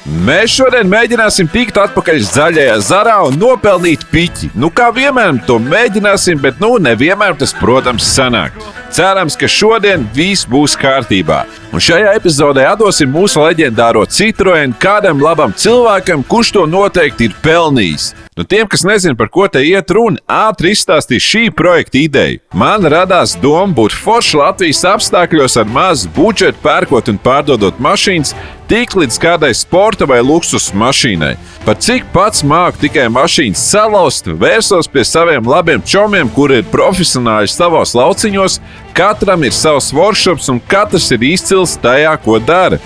Mēs šodien mēģināsim tikt atpakaļ zaļajā zarā un nopelnīt piķi. Kā vienmēr to mēģināsim, bet nevienmēr tas, protams, sanāk. Cerams, ka šodien viss būs kārtībā. Un šajā epizodē atdosim mūsu leģendāro Citroen kādam labam cilvēkam, kurš to noteikti ir pelnījis. Tiem, kas nezina, par ko te iet runa, ātri izstāstīs šī projekta ideju. Man radās doma būt forši Latvijas apstākļos ar mazu budžetu, pērkot un pārdodot mašīnas, tik līdz kādai sporta vai luksus mašīnai. Pat cik pats māku tikai mašīnas salauzt, vērsos pie saviem labiem čomiem, kuri ir profesionāļi savos lauciņos, katram ir savs workshops un katrs ir izcils tajā, ko dara.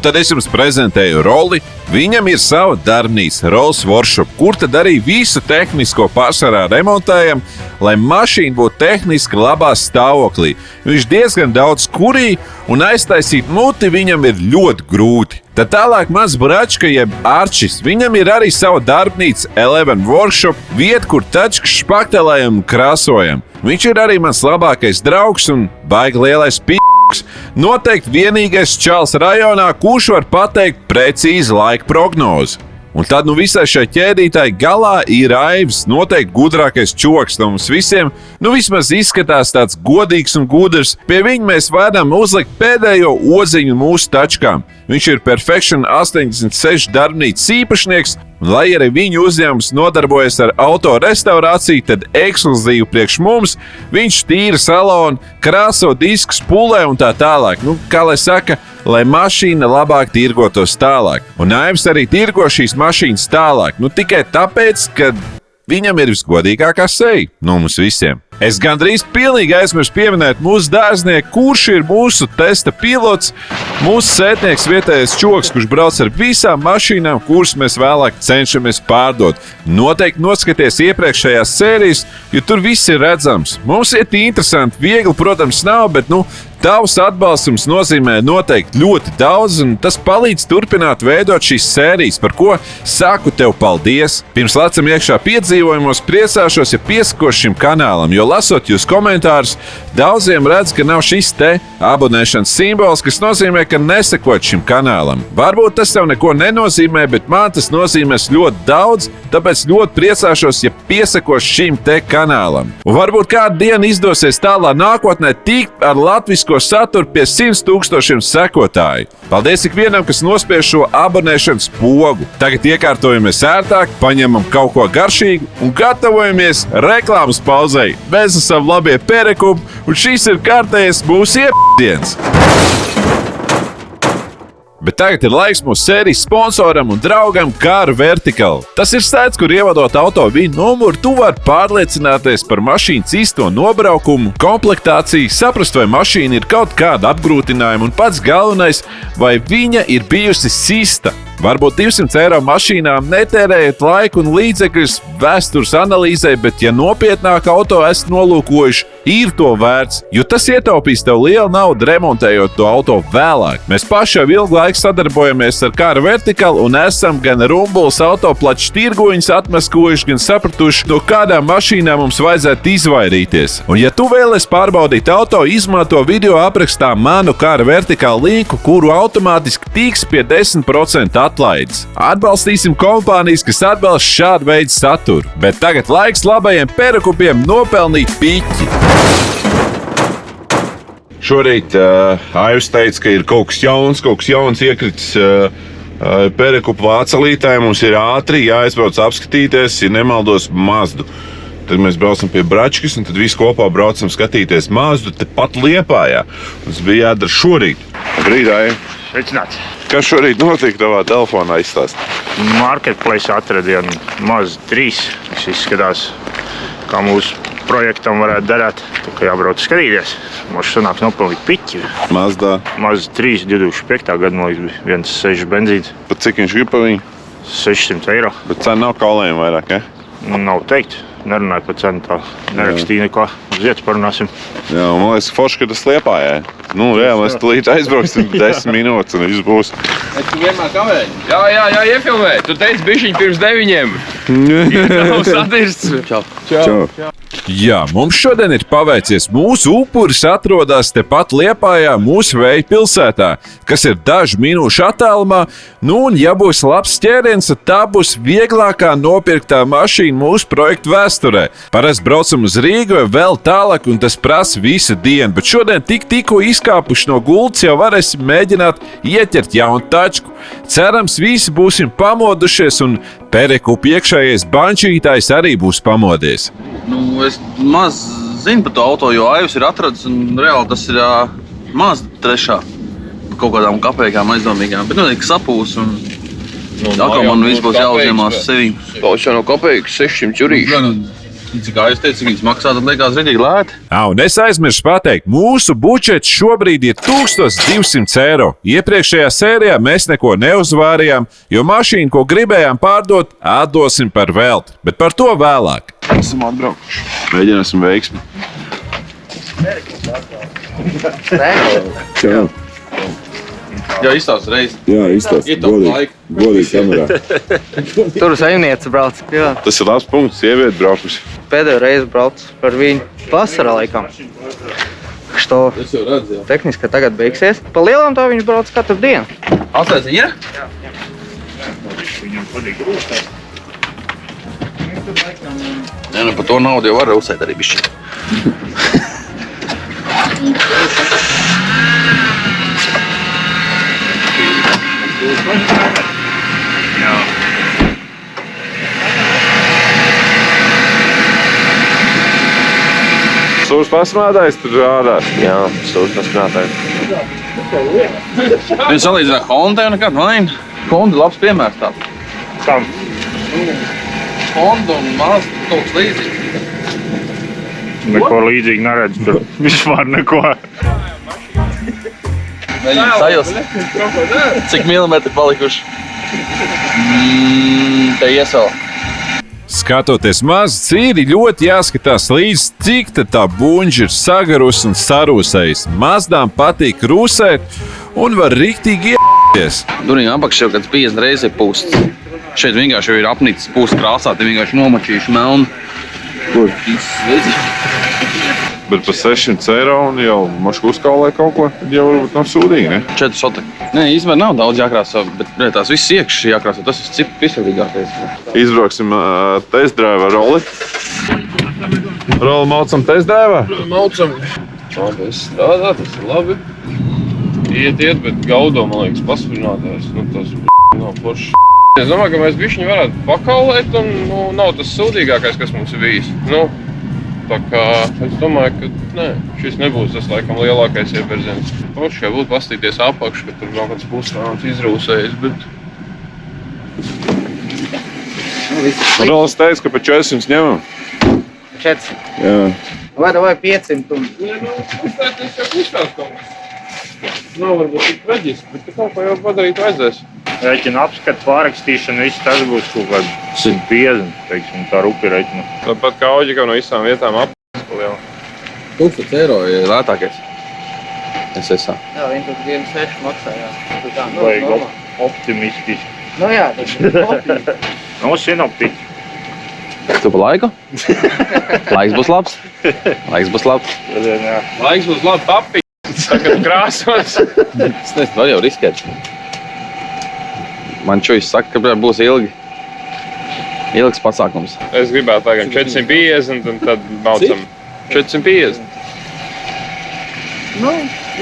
Tad es jums prezentēju Roli. Viņam ir sava darbnīca, Rolls Workshop, kur tad arī visu tehnisko pārsvarā remontējam, lai mašīna būtu tehniski labā stāvoklī. Viņš diezgan daudz kurī un aiztaisīt muti viņam ir ļoti grūti. Tad tālāk mans bračka, jeb Arčis, viņam ir arī sava darbnīca Eleven Workshop, vieta, kur tačku špaktelējam un krāsojam. Viņš ir arī mans labākais draugs un baigi lielais noteikti vienīgais čals rajonā, kurš var pateikt precīzi laika prognozi. Un tad visai šai ķēdītāji galā ir Aivs, noteikti gudrākais čoks no mums visiem. Vismaz izskatās tāds godīgs un gudrs. Pie viņa mēs varam uzlikt pēdējo oziņu mūsu tačkām. Viņš ir Perfection 86 darbnīcas īpašnieks, un lai arī viņa uzņēmums nodarbojas ar auto restaurāciju, tad ekskluzīvi priekš mums viņš tīra salonu, krāso diskus, pulē un tā tālāk. Kā lai saka, lai mašīna labāk tirgotos tālāk. Un Aivs arī tirgo šīs mašīnas tālāk. Tikai tāpēc, ka viņam ir visgodīgākā seja no mums visiem. Es gandrīz pilnīgi aizmirsu pieminēt mūsu dārznieku, kurš ir mūsu testa pilots, mūsu sētnieks vietējais čoks, kurš brauc ar visām mašīnām, kuras mēs vēlāk cenšamies pārdot. Noteikti noskaties iepriekšējās sērijas, jo tur viss ir redzams. Mums iet interesanti, viegli, protams, nav, bet tavs atbalstums nozīmē noteikti ļoti daudz, un tas palīdz turpināt veidot šīs sērijas, par ko saku tev paldies. Pirms lecam iekšā piedzīvojumos, priecāšos, ja piesakošu šim kanālam, jo lasot jūs komentārus, daudziem redz, ka nav šis te abonēšanas simbols, kas nozīmē, ka nesakot šim kanālam. Varbūt tas tev neko nenozīmē, bet man tas nozīmēs ļoti daudz, tāpēc ļoti priecāšos, ja piesakos šim te kanālam. Un varbūt kādu dienu izdosies tālā nākotnē tikt ar latvisko saturu pie 100 000 sekotāju. Paldies ikvienam, kas nospiež šo abonēšanas pogu. Tagad iekārtojamies ērtāk, paņemam kaut ko garšīgu un gatavojamies reklāmas pauzei. Mēs esam labie perekupi, un šis ir kārtējais mūsu iepdiens. Bet tagad ir laiks mūsu sērijas sponsoram un draugam Car Vertical. Tas ir sēdz, kur ievadot auto viņu numuru, tu vari pārliecināties par mašīnas īsto nobraukumu, komplektāciju, saprast, vai mašīna ir kaut kāda apgrūtinājuma un pats galvenais, vai viņa ir bijusi sista. Varbūt 200 eiro mašīnām netērējat laiku un līdzekļus vēstures analīzē, bet ja nopietnāk auto esat nolūkojuši, ir to vērts, jo tas ietaupīs tev lielu naudu remontējot to auto vēlāk. Mēs paši jau ilgu laiku sadarbojamies ar Car Vertical un esam gan rumbuls autoplaču tirgoņus atmaskojuši, gan sapratuši, no kādām mašīnām mums vajadzētu izvairīties. Un ja tu vēlies pārbaudīt auto, izmanto video aprakstā manu Car Vertical linku, kuru automātiski tiks pie 10% atlaides. Atbalstīsim kompānijas, kas atbalsta šādu veidu saturu. Bet tagad laiks labajiem perekupiem nopelnīt piķi. Šorīt Aivs teica, ka ir kaut kas jauns iekritis perekupu vācelītāji. Mums ir ātri jāaizbrauc apskatīties, ja nemaldos, Mazdu. Tad mēs braucam pie Bračkas un tad visi kopā braucam skatīties Mazdu tepat Liepājā. Tas bija jādara šorīt. Brīd, Aiv. Sveicināts. Kas šorīt notika tavā telefonā izstāst? Marketplace atradiet Mazda 3. Tas izskatās, kā mūsu projektam varētu darēt. Tā kā jābrauc skatīties. Mums sanāks nopelnīt piķi. Mazda 3 2005. Gada, man liekas, bija 1,6 benzīns. Pat cik viņš grib par viņu? 600 eiro. Bet cena nav kaulējuma vairāk, ja? Nav teikt. Nerunāju par cenu tā. Nerakstīju neko. Uz vietas parunāsim. Jā, man liekas, forši, ka tas Liepājā. Mēs tulīt aizbrauksim 10 minūtes un viss būs. Tu vienmēr kavēji? Jā, iefilmēji. Tu teici bišķiņ pirms 9. Čau. Jā, mums šodien ir paveicies. Mūsu upuris atrodas tepat Liepājā, mūsu Vēja pilsētā, kas ir dažu minūšu attālumā. Nu, un, ja būs labs ķēriens, tad tā būs vieglākā nopirktā mašīna mūsu projekta vēsturē. Parasti braucam uz Rīgu vai vēl tālāk, un tas prasa visu dienu. Bet šodien tikko izkāpuši no gultas, jau varēsim mēģināt ieķert jaunu tačku. Cerams, visi būsim pamodušies, un Perekupa iekšējais bančītājs arī būs pamodies. Nu, es maz zinu par to auto, jo Aivs ir atradis, un reāli tas ir maz trešā. Kaut kādām kapējām aizdomīgām, bet noteikti sapūs, un atkal man viss būs jāuzņemās sevī. Paušā no kopējas 600 jurīši. Cik Aivs teica, cik viņas maksā, tad liekas rītīgi lēti. Un es aizmirsu pateikt, mūsu budžets šobrīd ir 1200 eiro. Iepriekšējā sērijā mēs neko neuzvārījām, jo mašīnu, ko gribējām pārdot, atdosim par velti. Bet par to vēlāk. Esam atbraukuši. Mēģināsim veiksmi. Čau. Jā, izstāst reizi. Jā, izstāst. Ietaup laiku. Godīgi kamerā. Tur saimniece brauc. Jā. Tas ir labs punkts, sieviete braukusi. Pēdējo reizi brauc par viņu vasarā laikam. Što Es jau redzu, jā. tehniski tagad beigsies. Pa lielām tā viņš brauc katru dienu. Atlaids ir? Nē, nu par to naudu jau var uzsēt arī bišķi. Sūrs pasmādājs tur rādās. Jā, stūrs pasprātājs. Viņš salīdzinā Honda jau nekādu vainu. Honda labs piemērs tā. Kam? Honda un Mazda kaut kas līdzīgs. Neko līdzīgi neredz. Tur vispār neko. Mēģināt sajust. Cik milimetri palikuši? Te iesvēl. Skatoties maz cīri, ļoti jāskatās līdz, cik tā buņģa ir sagarus un sarūsējis. Mazdām patīk rūsēt un var riktīgi ies. Durīm apakšā jau kāds 50 reizes ir pūsts. Šeit vienkārši jau ir apnicis pūsts krāsā, te vienkārši nomačījuši melnu. Kur? Visi. Bet par 600 eiro un jau mašku uzkaulē kaut ko, tad jau varbūt nav sūdīgi, ne? 4 sotek. Nē, īstenībā nav daudz jākrāsā, bet tās viss iekšas jākrāsā. Tas ir cip piesardīgākais. Izbrauksim test drive ar Roli. Roli maucam test drive? Maucam. Labi, es strādā, tas ir labi. Iet, bet gaudo, man liekas, pasvirnātājs. Nu, tas nav forši. Es domāju, ka mēs bišķiņi varētu pakaulēt un nav tas sūdīgākais, kas mums ir bijis. Tā kā es domāju, ka nē, šis nebūs tas laikam lielākais ieberziens. Forši jau būtu pastīties apakšu, ka tur vēl kāds pustāns izrūsējis, bet... Rolis teica, ka pa 400 ņemam. 400. Jā. Vai 500 un... Es jau uzstāstu kaut kas. Nav varbūt tik traģiski, bet kaut ko jau padarīt vajadzēs. Rēķina apskatu pārrakstīšana, viss tas būs kaut kāds 150, teiksim, tā rupi rēķina. Tāpat kā Oģikam no visām vietām liela. 1000 eiro ir lētākais. Es esmu. Jā, viņi tur 1,6 maksā, jā. Tur tā, Vajag normāli. optimistiski. Nu jā, tas ir kopīgi. No sinoptiķi. Tu pa laiku? Laiks būs labs. Laiks būs labs. Jā. Laiks būs labi papi. Tagad krāsos. Es nezinu, var jau riskēt. Man čujas saka, ka būs ilgs pasākums. Es gribētu tagad 450 un tad maucam 450. Nu,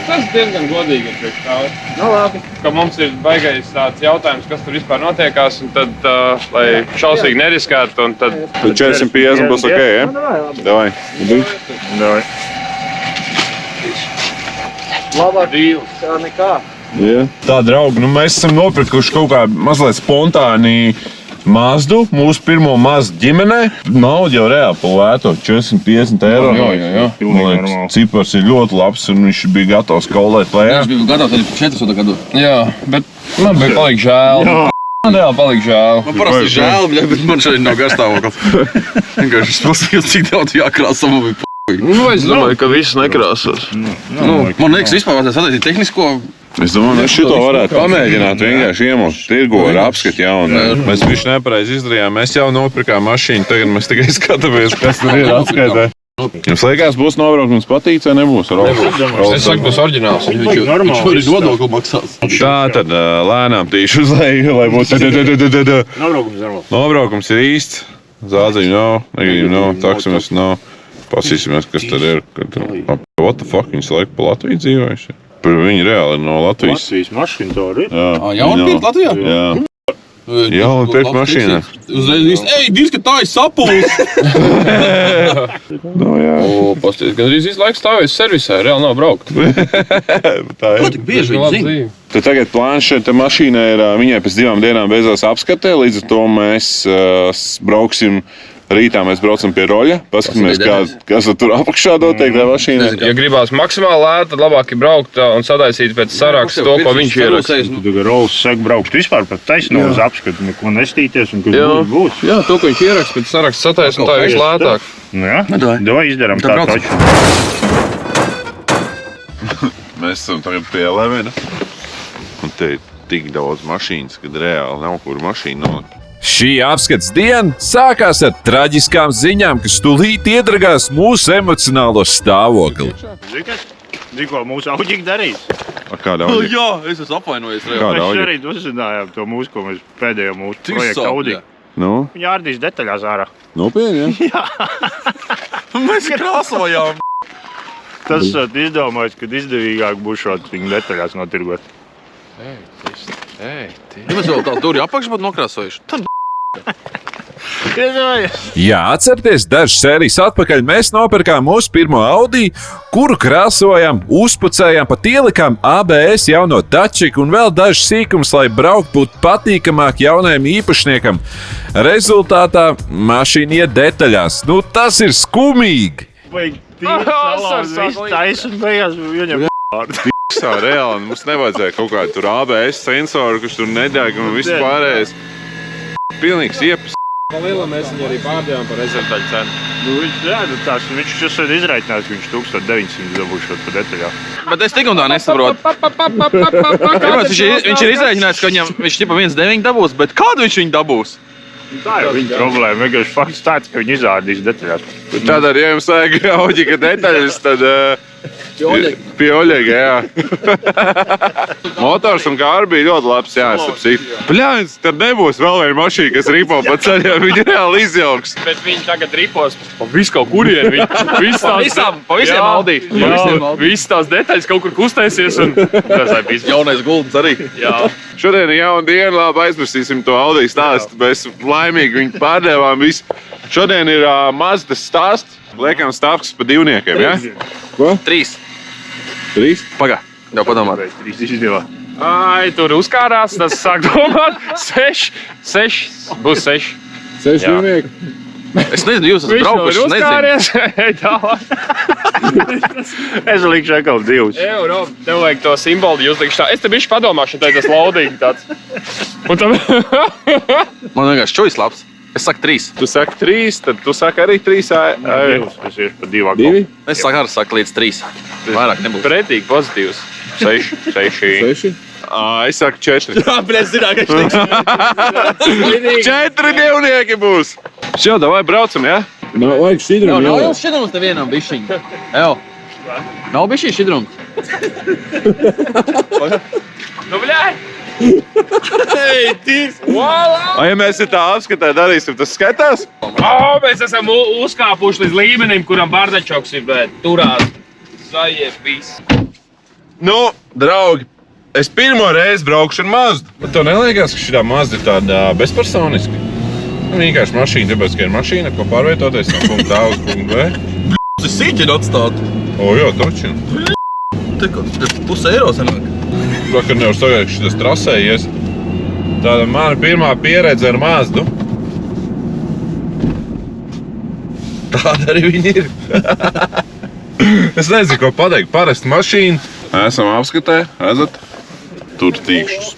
Tas diezgan godīgi ir priekš tā. nu labi. Ka mums ir baigais tāds jautājums, kas tur vispār notiekās, un tad, lai šausīgi neriskētu, un tad... Tad 450 būs ok, ja? Nu, davai, labi. Davai. Davai. Labāk Dīls. kā nekā. Yeah. Tā, draugi, nu mēs esam nopirkuši kaut kā mazliet spontāni Mazdu, mūsu pirmo Mazdu ģimenē. Nauda jau reāli palēto, 450 eiro. Jā. Man liekas, cipars ir ļoti labs un viņš bija gatavs kaulēt lejā. Viņš bija gatavs arī 400 gadu. Jā, bet man bija palika žēl. Man reāli palika žēl. Man parasti žēl, bet man šeit nav garstāvoklis. Vienkārši es paskatījos, cik daudz jākrāsa, man bija Nu, es domāju, ka viss nekrāsos. Man liekas, vispār vajadzētu sataisīt tehnisko Es domāju, mēs šito varētu pamēģināt, vienkārši iemūst tirgu ar apskati jaunu. Mēs bišķi nepareizi izdarījām, mēs jau nopirkām mašīnu, tagad mēs tikai skatāmies, kas tur ir apskaitē. Jums liekas, būs nobraukums patīk vai nebūs? Es saku, tas oriģināls. Viņš var ir nodokli maksās. Tā tad lēnām tīši uz leju, lai būtu nobraukums ir īsts. Zādziņu nav, negribu nav, taksimies nav. Pasīsimies, kas tad ir. What the fuck, viņas laiku pa Latviju dzīvojuši? Viņi reāli ir no Latvijas. Latvijas mašīna to arī. Jauna pirkt Latvijā? Jā. Jauna pirkt mašīna. Uzreiz viss, dirs, ka tā ir sapūs! No, jā. Pasties, gan arī visu laiku stāvēs servisē, reāli nav braukt. Tā Ko ir. tik bieži viņi zina? Tad tagad plāns šeit mašīnai ir, viņai pēc 2 dienām beidzās apskatē, līdz ar to mēs brauksim. Rītā mēs braucam pie roļa, paskatāmies, kas tur apakšā notiek tajā mašīnā. Ja gribās maksimāli lēt, tad labāk ir braukt un sataisīt pēc saraksta to, ko viņš ieraksta. Tu tagad Rolls saka braukt vispār pat taisno uz apskatu, neko nestīties un kas būs. Jā, to, ko viņš ieraksta pēc saraksta sataisīt, un tā ir vislētāk. Nu jā, davai izdarām Tad tā braucam. taču. Mēs esam tagad pie Levena. Un te ir tik daudz mašīnas, kad reāli nav kur mašīna nolikt. Šī apskats diena sākās ar traģiskām ziņām, kas tūlīt iedragās mūsu emocionālo stāvokli. Zini, ko mūsu auģīgi darīs? Kāda auģi? Jā, es esmu apvainojies. Kāda Mēs auģi? šorīt uzzinājām to mūsu, ko mēs pēdējo mūsu Cik projektu sāp, audī. jā. Nu, Viņa ārdīs detaļās ārā. nopietni, jā? Mēs krāsojām. Tas esat izdomājis, ka izdevīgāk būs šāds viņu detaļās notirgot. Ja mēs vēl tā duri apakš būtu nokrāsojuši, tad Jā, atcerieties, dažas sērijas atpakaļ mēs nopirkām mūsu pirmo Audi, kuru krāsojām, uzpucējām, pat ielikām ABS jauno dačiku un vēl dažas sīkumus, lai braukt būtu patīkamāk jaunajam īpašniekam. Rezultātā mašīna iet detaļās. Nu, tas ir skumīgi! Vajag tīri salauzt visu taisu un beigās viņam Tā reāli, mums nevajadzēja kaut kādu tur ABS sensoru, kurš tur nedeg un viss pārējais. Pilnīgs iepis. Pa lielam mēs viņu arī pārdējām par rezervdaļu cenu. Nu, viņš šosēd izraitinās, ka viņš 1900 dabūšot pa detaļā. Bet es tik un tā nesaprotu. Pirmais, viņš ir izrēķinājis, ka viņš tipa 1,9 dabūs, bet kādu viņš viņu dabūs? Tā jau viņa problēma. Vienkārši fakts tāds, ka viņi izrādīs detaļās. Tad arī, ja jums vajag auģika detaļas, tad pie Oļega, jā. Motors un kāri bija ļoti labs, jāsapsīt. Bļāns, tad nebūs vēl viena mašīna, kas ripo pa ceļiem, viņi reāli izjauks. Bet viņi tagad ripos pa visu kaut kurien. Pa visiem Audi. Visas tās detaļas kaut kur kustēsies un tas ir bijis. Jaunais guldens arī. Jā. Šodien ir jauna diena, labi aizmirsīsim to Audi stāstu. Mēs laimīgi viņu pārdevām visu. Šodien ir Mazdas stāsts. Liekam stāvks pa divniekiem, jā? Ja? 3. 3? Pagā, jau padomā. 3 izdevā. Ai, tur uzkārās, tas sāk domāt. 6. Būs 6. 6 Jā. divnieki. Es nezinu, jūs esat braukuši, es nezinu. uzkāries. Ej tālāk. Es likšu atkal 2. Rob, tev vajag to simbolu, jūs likšu tā. Es te bišķi padomāšu, tā ir tas laudīgi tāds. Un tam... Man vienkārši čujas labs. Es saku 3. Tu saki 3, tad tu saki arī 3. Es iešu pa 2 atkal. 2? Es saku līdz 3. Vairāk nebūs. Pretīgi pozitīvs. 6. 6? Es saku 4. Jā, bet es zināju, ka viņš tiks. 4 divnieki būs! Šo, davai braucam, jā? Nav vajag šķidrumu. Nav jau šķidrums te vienam bišķiņ. Evo. Nav bišķiņ šķidrums. Nu, bļāj! Ei, tīrs. Ja mēs tā apskatē darīsim, tas skatās? Mēs esam uzkāpuši līdz līmenim, kuram bardačoks ir, bet turās. Zajebīs. Nu, draugi, es pirmo reizi braukšu ar Mazdu. Bet tev neliekas, ka šitā Mazda ir tāda bezpersoniska? Vienkārši mašīna, tāpēc, ka ir mašīna, ko pārvietoties no punkta A uz punktu B. Tas sīķiņu atstāt. Jā, točina. Tikko, puse eiro sanāk. Vakar nevar sagaidīt, ka šitas trasējies. Tāda mana pirmā pieredze ar Mazdu. Tāda arī viņi ir. Es nezinu, ko pateikt. Parasti mašīna. Esam apskatē, redzat? Tur tīkšķus.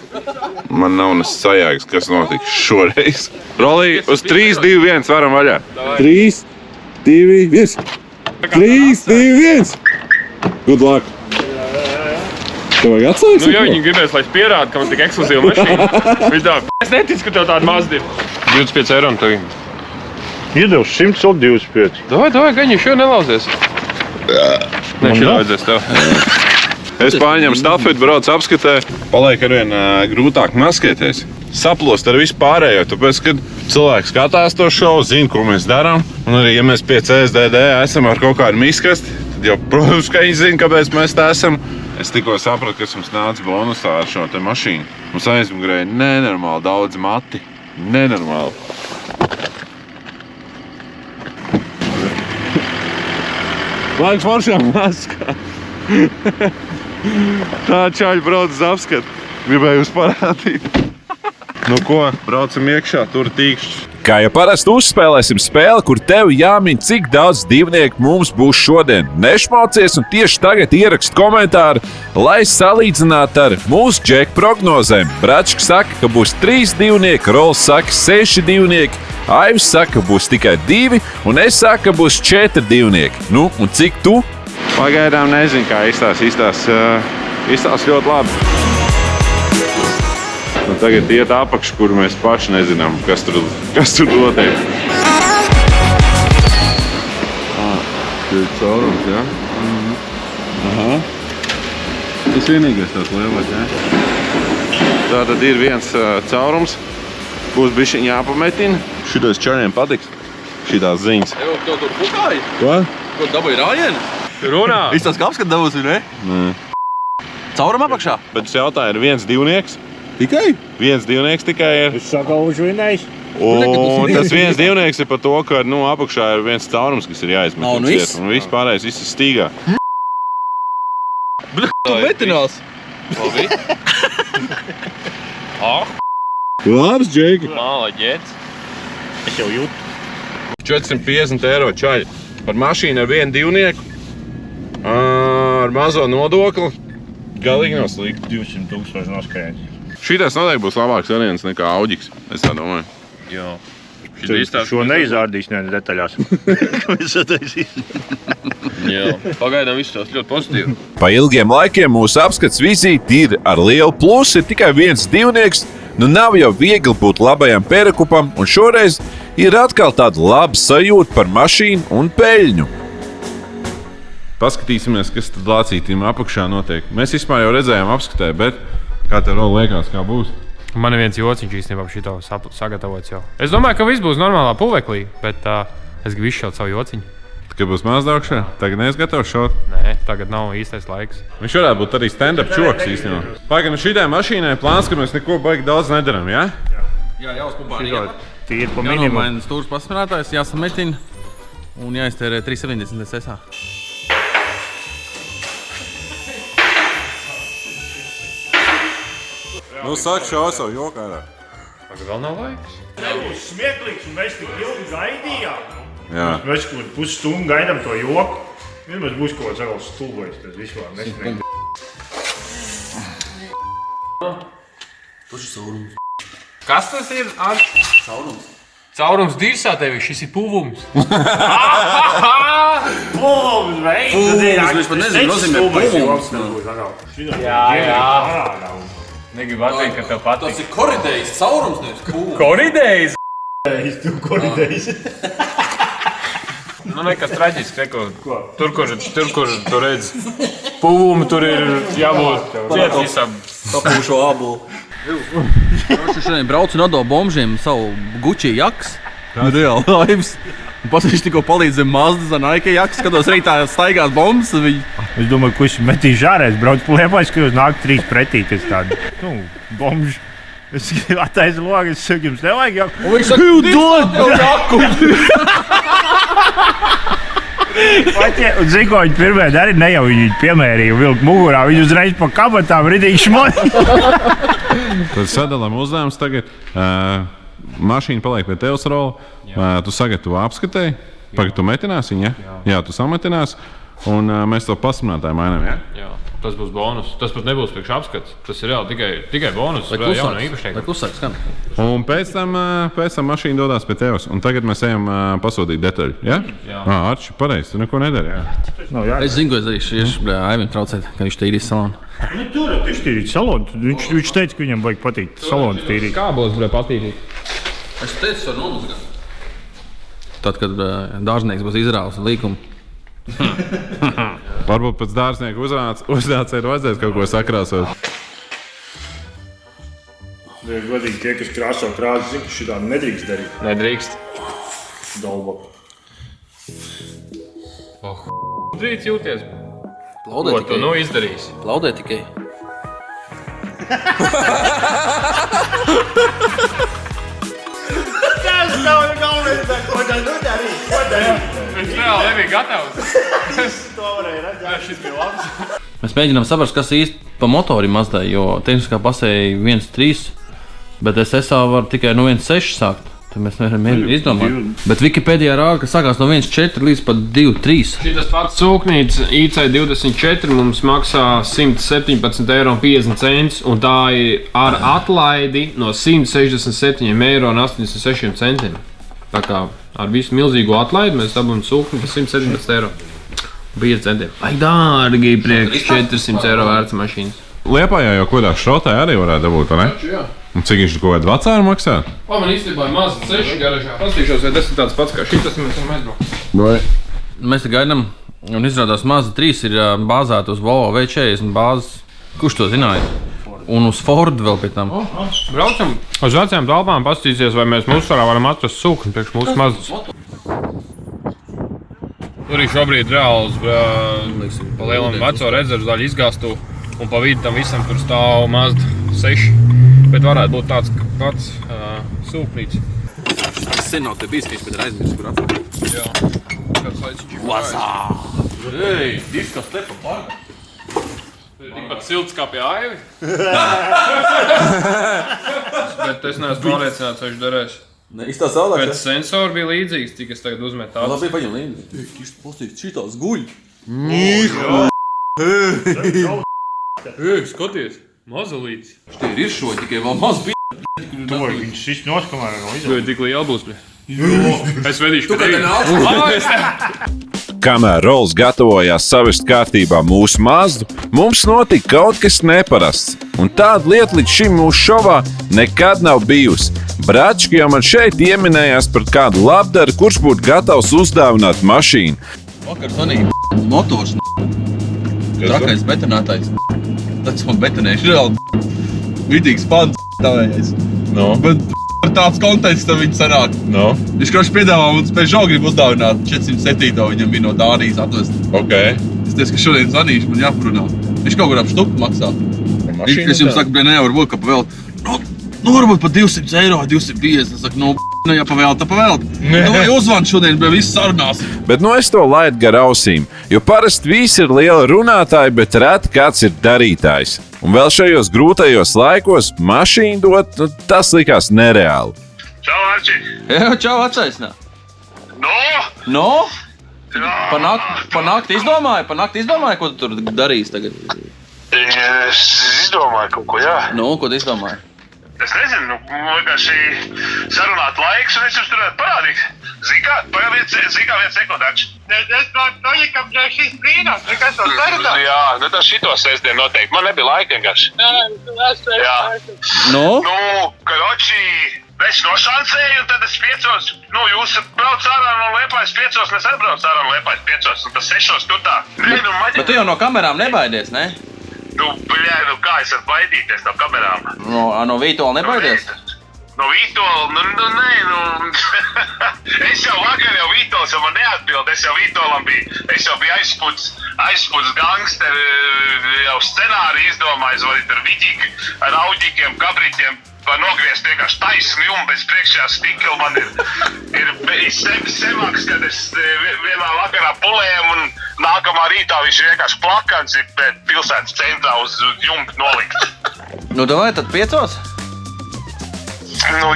Man nav nes sajēgas, kas notiks šoreiz. Rolī, uz 3, 2, 1 varam vaļā. 3, 2, 1. 3, 2, 1. Good luck. Tev vajag atslēgas? Nu, ja viņi gribēs, lai es pierādu, ka man tik ekskluzīva mašīna, viņš tā, es neticu, ka tev tāda Mazda ir. 25 eiro un tev. Iedevis 100 un 25. Davai, gaņi, šo nelauzies. Nē, šī lauzies tev. Es pārņemu stafeti, braucu apskatē. Paliek arvien grūtāk maskēties. Saplost ar visu pārējo, tāpēc, kad cilvēki skatās to šovu, zina, ko mēs darām. Un arī, ja mēs pie CSDD esam ar kaut kādu miskasti, tad jau, protams, ka viņi zina, kāpēc mēs tā esam. Es tikko sapratu, kas mums nāca bonusā ar šo te mašīnu. Mums aizmugurēja nenormāli daudz mati. Nenormāli. Laiks foršām maskā. Tā čaļi brauc uz apskatu. Gribēju jūs parādīt. Nu ko, braucam iekšā, tur tīkšķis. Kā jau parasti uzspēlēsim spēli, kur tev jāmin, cik daudz dzīvnieku mums būs šodien. Nešmaucies un tieši tagad ierakst komentāru, lai salīdzinātu ar mūsu džeku prognozēm. Bračka saka, ka būs 3 dzīvnieki, Rols saka 6 dzīvnieki, Aivis saka, ka būs tikai 2, un es saku, ka būs 4 dzīvnieki. Nu, un cik tu? Pagaidām nezinu, kā izstās ļoti labi. Nu, tagad iet apakš, kur mēs paši nezinām, kas tur notiek. Tur ir caurums, jā? Aha. Tas vienīgais tās lielais, jā? Tā tad ir viens caurums. Būs bišķiņ jāpametina. Šitais čaļiem patiks. Šitās ziņas. Evo, tev tur pukāji? Ko? Ko dabūji rājienu? Runā! Izstās, ka apskat dabūsi, ne? Nē. Cauram apakšā? Bet es jautāju, ir viens dzīvnieks? Tikai? Viens dzīvnieks tikai ir. Es sakaužu vienais. Un tas viens dzīvnieks ir par to, ka apakšā ir viens caurums, kas ir jāizmet. Un viss? Un viss pārējais viss ir stīgā. Tu metinās? Labi. Labs, Džeki. Malaģēts. Es jau jūtu. 450 eiro čaļi. Par mašīnu ar vienu dzīvnieku. Ar mazo nodokli. Galīgi nav slikti. 200,000 noskrējas. Šitais noteikti būs labāks variants nekā Auģiks, es tā domāju. Jā. Šo neizrādīs ne detaļās. Mēs sataisīsim. Jā. Pagaidām viss tās ļoti pozitīvi. Pa ilgiem laikiem mūsu apskats vizīte ir ar lielu plusu, ir tikai viens dzīvnieks. Nu nav jau viegli būt labajam perekupam, un šoreiz ir atkal tāda laba sajūta par mašīnu un peļņu. Paskatīsimies, kas tad lācītīm apakšā notiek. Mēs vispār jau redzējām apskatē, bet kā tev vēl liekas, kā būs? Man ir viens jociņš īstenībā šito sagatavots jau. Es domāju, ka viss būs normālā puveklī, bet es gribu izšaut savu jociņu. Kad būs Mazda augšā, tagad neesi gatavs šaut? Nē, tagad nav īstais laiks. Viņš varētu būt arī stand-up čoks īstenībā. Pagaidām šitai mašīnai plāns, ka mēs neko baigi daudz nedaram, jā? Jā, jāuzpupā iet. Tīri pa minimumu. Jānomaina stūrs pasmērātājs, jāsametina un jāiztērē 3,70 SSA. Nu, sāk šaut savu joku ārā. Tagad vēl nav laiks. Nebūs smieklīgs un mēs tik ilgi gaidījām. Jā. Mēs kaut pusstundu gaidām to joku. Vienmēr būs kaut kāds atkal stulbais, tad vispār nesmēj. Kas tas ir? Caurums. Caurums dirsā tevi, šis ir puvums. Pūvums, veids! Pūvums, viņš pat nezinu, nozīmē pūvums. Jā. Negribu atzīt, ka tev patīk. Tas ir koridējs caurums, nevis pūvums. Koridējs! Tu koridējis. Nu, nekas traģisks, neko. Tur, kur tu redz pūvumu, tur ir jābūt ciet visam. Papūšo ābolu. Es šodien braucu un atdodu bombžiem savu Gucci jaks. Reāli laivs. Pats viņš tikko palīdz zem Mazda za Nike jaks. Skatos rītā staigās bombas. Es domāju, ko viņš metīs žārēs. Brauc pa Liepājas, ka jūs nāk 3 pretī, kas tādi. Bomži. Es attaisu logu, es saku, jums nevajag jaku. Un viņš saka, dod tev jaku. Un zinu, ko viņi pirmie darīja, ne jau viņi piemērīja vilku mugurā. Viņi uzreiz pa kabatām ridīgi šmoti. Tad sadalām uzdevumus tagad. Mašīna paliek pie tevis, Rola. Tu sagatavo apskatēji. Pagad tu metinās viņu, ja? Jā, tu sametinās. Un mēs to pasminātāju mainām, ja? Jā. Tas būs bonus. Tas pat nebūs priekš apskats. Tas ir reāli tikai bonus. Vai klusāk skan? Un pēc tam mašīna dodās pie tevis. Un tagad mēs ejam pasūtīt detaļu. Ja? Jā. Arči, pareizi, tu neko nedari. Jā. Es zinu, ko es darīšu. Iešu, Aivim traucēt, ka viņš tīrīs salonu. Tur viņš tīrīt salonu. Viņš teica, ka viņam vajag patīt salonu tīrīt. Kā būs patīrīt? Es teicu, var nomazgāt. Tad, kad dārznieks būs izrāvis līkumu. Varbūt pēc dārznieka uznācēja vajadzēs kaut ko sakrāsot. Godīgi tie, kas krāso krāsu, zina, ka šitā nedrīkst darīt. Nedrīkst. Dalba. Drīz jūties. Plaudē Ko tu nu izdarīsi? Plaudē tikai. Viņš reāli nebija gatavs. Šis bija labs. Mēs mēģinām saprast, kas īsti pa motorim Mazdai, jo tehniskā pasēja 1.3, bet SSA var tikai no 1.6 sākt. Tad mēs nevaram izdomāt. Bet Wikipēdijā rāda, ka sākās no 1.4 līdz pat 2.3. Šitas pats sūknīts IC24 mums maksā 117,50 €, un tā ir ar atlaidi no 167,86 €. Tā kā ar visu milzīgo atlaidi mēs dabūjam sūkni par 117 €. 5 centiem. Ai, dārgi, priekš 400 € vērts mašīnas. Liepājā jau kodā šrotē arī varētu dabūt, vai ne? Jā. Un cik viņš kaut kādu vecāru maksā? Man īstenībā ir maz 6 garažā. Pastīšos, vai tas ir tāds pats kā šitas, mēs varam aizbraukt. Vai? Mēs te gaidām, un izrādās Mazda 3 ir bāzēta uz Volvo V40 bāzes. Kurš to zināja? Un uz Ford vēl pēc tam. Braucam uz vecajām telpām, pastīsies, vai mēs mūsvarā varam atrast sūkni priekš mūsu Mazdas. Tur ir šobrīd reāls pa lielam veco rezervu daļu izgāstu, un pa vidu tam visam tur stāv Mazda 6. Bet varētu būt tāds pats sūknīts. Tas sen nav te bijis, ka viņš pēc aizmirst, kur atrast. Jā. Kāds laiciņš. Vasā! Ei, diskas te pa parku. Tikpat silts kā pie Aivi. Bet es neesmu pārliecināts, vai viņš derēs. Ne, izstās saulēks, Pēc sensoru bija līdzīgs, tik es tagad uzmetu tāds. Labi, paņem līdzi. Kišt postīt, šitās guļ. Ej, skaties, mazulīts. Štie ir šo, tikai vēl maz bija. Viņš šis noskamēr no Tu ir tik liela būs, bļa. Es vedīšu pie tevi. Kamēr Rols gatavojās savest kārtībā mūsu Mazdu, mums notika kaut kas neparasts. Un tāda lieta līdz šim mūsu šovā nekad nav bijusi. Brački jau man šeit ieminējās par kādu labdaru, kurš būtu gatavs uzdāvināt mašīnu. Vakar zvanīja motors. Trakais betonētājs. Tāds man betonējuši reāli. Vitīgs pants tavējais. No. Bet tāds konteksts tam viņi sanāk. No. Viņš kroši piedāvā mums pēc žau grib uzdāvināt 407. Viņam bija no Dānijas atvest. Ok. Es teicu, ka šodien zvanīšu, man jāparunā. Viņš kaut kur ap štuku maksā. Es jums saku, ka nevar būt, ka pavēl. Nu, varbūt pat 200 €, 250. Es saku, nu, ja pavēl, tad pavēl. Nu, vai uzvan šodien, bet viss sarunās. Bet nu es to laidu gar ausīm, jo parasti visi ir lieli runātāji, bet reti kāds ir darītājs. Un vēl šajos grūtajos laikos mašīnu dot, nu, tas likās nereāli. Čau, Arči! Jā, čau, atsaicinā. No? Pa nakti izdomāji, ko tu tur darīsi tagad? Es izdomāju kaut ko, jā. Nu, ko tu izdomāji? Es nezinu, vienkārši sarunāt laiks, un es jums turētu parādīt. Zikā, pagaid viens sekundi, Arči. Es nojikam šīs brīnās, nekas to sarunāt. Jā, nu tas šito sestdien noteikti. Man nebija laika vienkārši. Jā. Nu? Nu, karoči, es nošancēju, un tad es 5, jūs brauc ārā no Liepājas 5, es arī braucu ārā no Liepājas 5, un tas 6 tur tā. Nē, nu, Bet tu jau no kamerām nebaidies, ne? Kā es varu baidīties no kamerām? No Vītola nebaidies? No Vītola, es jau vakar Vītols jau man neatbild, es jau biju aizspuds gangsteri, jau scenāriju izdomājis, vai tur viķīgi ar auģikiem, kabriķiem, var nogriezt vienkārši taisnu jumu bez priekšējā stikla. Man ir semaks, kad es vienā vakarā pulējam un nākamā rītā viņš ir vienkārši plakans ir pilsētas centrā uz jumta nolikt. Nu, davai tad 5? Nu,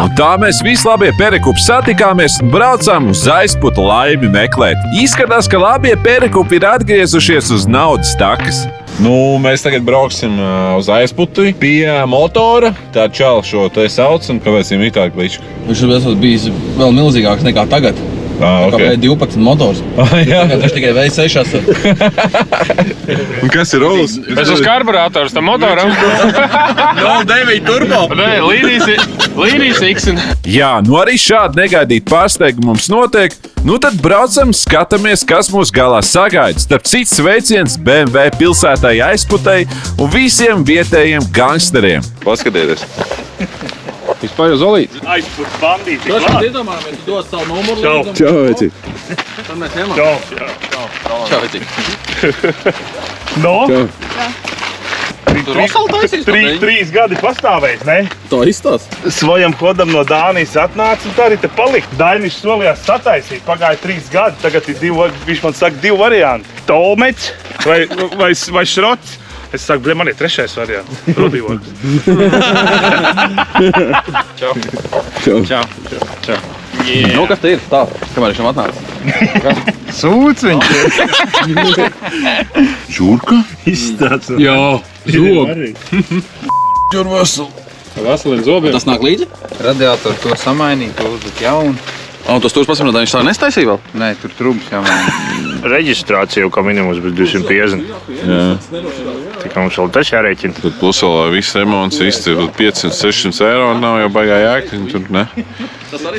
Un tā mēs visi labie perekupi satikāmies un braucām uz aizputu laimi meklēt. Izskatās, ka labie perekupi ir atgriezušies uz naudas takas. Nu, mēs tagad brauksim uz aizputi pie motora. Tā čāla šo te sauc, un kāpēc viņam ir tāda klička? Viņš ir bijis vēl milzīgāks nekā tagad. Okay. Kā V12 motors. Jā. Tagad viņš tikai V6. Un kas ir rolls? Es uz karburators tam motoram. 09 turbo. Nē, līnijas iksin. Jā, nu arī šādi negaidīti pārsteigumi mums notiek. Nu tad braucam, skatāmies, kas mūs galā sagaida. Starp citu sveiciens BMW pilsētai aizputei un visiem vietējiem gangsteriem. Paskatieties. Vispār uz olītes. Aizpūst bandīti. To šeit iedomājamies, tu dod savu numuru. Čau. Čau, veci. Tad mēs ņemam. Čau. Čau, vecīt. No? Tu Rosal taisīs to deņu? 3 gadi pastāvējis, ne? Tā izstās. Svojam hodam no Dānijas atnāca un tā arī te palika. Dainiņš solījās sataisīt, pagāja 3 gadi. Tagad ir viņš man saka 2 varianti. Tolmets vai šrots. Es saku, man ir 3. variants. Rudīvoks. Čau. Nu, kas te ir? Tā, kamēr viņš tam atnāca. Sūds viņš ir. Čurka? Izstāds. Jā, Arī. Čur veselu. Veseliem zobiem. Tas nāk līdzi? Radiatoru to samainīt, to uzlikt jaunu. Un tos stūrs pasimnot, viņš tā nestaisīja vēl? Nē, tur trūks jāmaina. Reģistrācija jau kā minimums bija 250. Jā. Tikai mums vēl tas jārēķina. Tad plus vēl viss remonts izcīrot 500-600 eiro. Nav jau baigā jēga. Tur ne.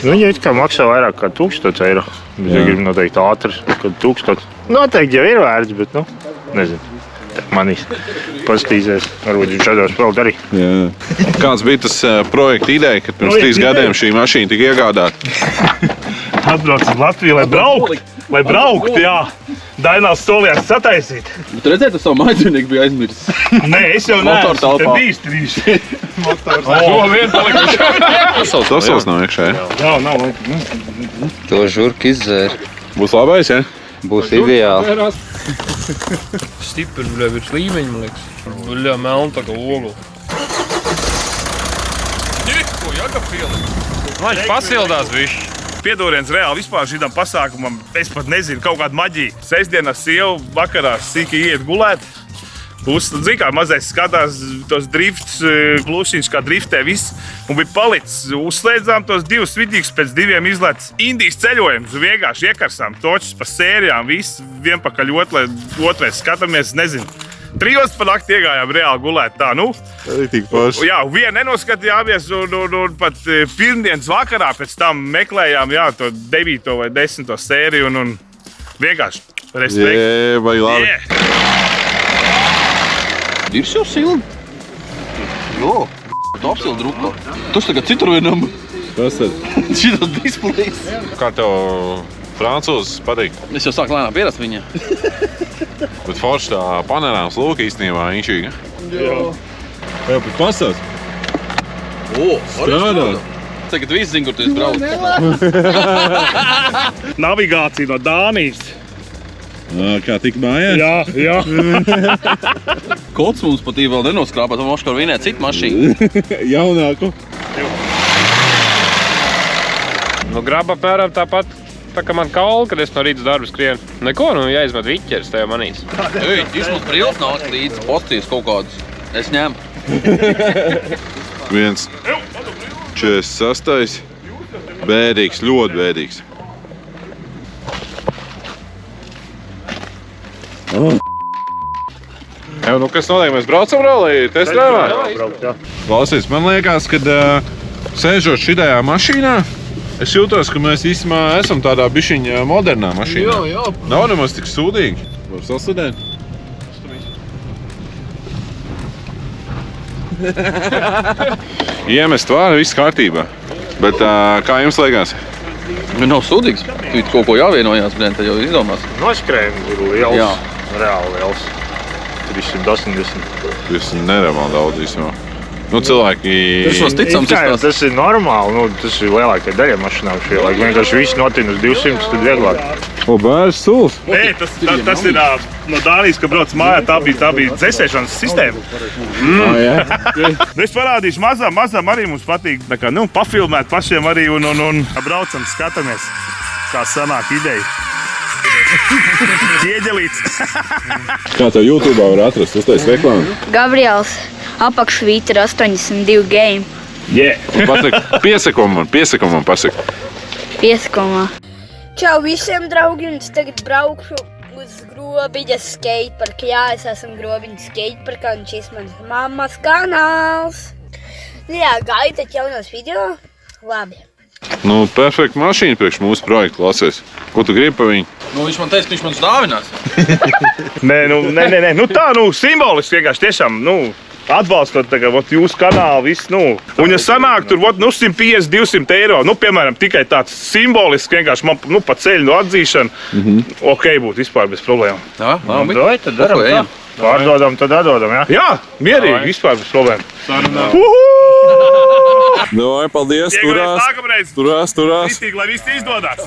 Viņi it kā maksā vairāk kā 1000 eiro. Mēs jau gribam noteikti ātrs, kad 1000. Noteikti jau ir vērts, bet nu, nezinu. Tā manīs. Pastīsies. Varbūt viņš šādos vēl darīja. Jā. Kāds bija tas projekta ideja, kad pirms 3 gadiem šī mašīna tika iegādāta? Atbrauc uz Latviju, lai braukt, jā. Dainās solījās sataisīt. Bet redzēt, tu savu mājdzīvnieku bija aizmirsis. Nē, es jau Motor neesmu te telpā. bijis 3. Motors. To vien palikuši. Tas nav iekšā, ja? Jā, nav. To žurku izzēr. Būs labais, ja? Būs ideāli. Stipri, bļā, virs līmeņa, man liekas. Bļā, melna tā kā ogla. Ko jaga pielikt? Viņš pasildās višķi. Piedodiens reāli vispār šitam pasākumam. Es pat nezinu, kaut kāda maģija. Sestdienā sieva vakarā sīki iet gulēt. Zin kā mazais skatās tos drifts, plušiņš kā driftē viss. Un bija palicis, uzslēdzām tos 2 vidīgus, pēc 2 izlētas Indijas ceļojumus. Vienkārši iekarsām točus pa sērijām, viss vienpakaļ otrais skatāmies, nezinu. 3 pa nakti iegājām reāli gulēt tā, nu. Arī tik paši. Jā, vienu nenoskatījāmies un pat pirmdienas vakarā pēc tam meklējām, jā, to 9. vai 10. sēriju un vienkārši respekt. Jē, vai labi. Yeah. Dirs jau sildi? Jo, tu apsildi druko. Tu tagad Citroenam. Kas tad? Šitas displejs. Kā tev francūzes patīk? Es jau sāku lēnām pierast viņa. Bet forši tā panorāmas lūka īstenībā inšīga. Jā. Jā, bet pasās. Strādā. Tagad visi zin, kur tu esi brauc. Navigācija no Dānijas. Kā tik mājās? Jā. Kods mums pat vēl nenoskrāpēt, un moškar vienē citu mašīnu. Jaunāku. Nu, graba pēram tāpat, tā kā man kauli, kad es no rītas darba skrienu. Neko, nu, jāizmet viķeris, tev manīs. Ej, vismaz brīvs nāk līdzi, postīs kaut kādus. Es ņemu. 1,46. Bēdīgs, ļoti bēdīgs. Jā, nu kas notiek? Mēs braucam rallī, testējumā? Jā. Klausies, man liekas, kad sēžot šitajā mašīnā, es jūtos, ka mēs īstenībā esam tādā bišķiņa modernā mašīnā. Jā. Nav nemaz tik sūdīgi. Var sasudēt? Iemest vāri, viss kārtībā. Bet kā jums liekas? Nav sūdīgs. Tu kaut ko jāvienojās, blēn, tad jau izdomās. Noškrējums ir liels. Jā. Reāli liels. 380. Jūs nereāli daudz īstenībā. Nu, cilvēki... Tas mums ticams izstāsta. Tas ir normāli, tas ir lielākai daļai mašīnām šī laika. Vienkārši viss notina uz 200, tad vieglāk. O, bērns suls. Nē, tas ir no Dānijas, ka brauc mājā, tā bija dzēsēšanas sistēma. Es parādīšu mazām arī mums patīk, tā kā, pafilmēt pašiem arī un braucam, skatāmies, kā sanāk ideja. Ķieģelīts. Kā tev YouTube var atrast? Uztais reklāmu? Gabriels, apakšvītra 82 game. Piesako man, pasaka. Piesakumā. Čau visiem draugiem, es tagad braukšu uz Grobiņas skateparku. Jā, es esmu Grobiņas skateparkā un šis mans mammas kanāls. Jā, gaidat jaunos video? Labi. Nu, perfekta mašīna priekš mūsu projekta, klausies. Ko tu gribi pa viņu? Viņš man teica, ka viņš man dāvinās. Nē, tā, simboliski vienkārši tiešām, atbalstot tagad jūsu kanālu, viss, Un ja sanāk tur, 150-200 eiro, piemēram, tikai tāds simbolisks, vienkārši man, pa ceļu atzīšanu, ok būtu vispār bez problēmām. Jā, labi. Doj, tad daram tā. Pārdodam, tad atdodam, jā? Jā, mierīgi, vispār bez problēmām. Doj, paldies, turās. Kristīgi, lai viss izdodās.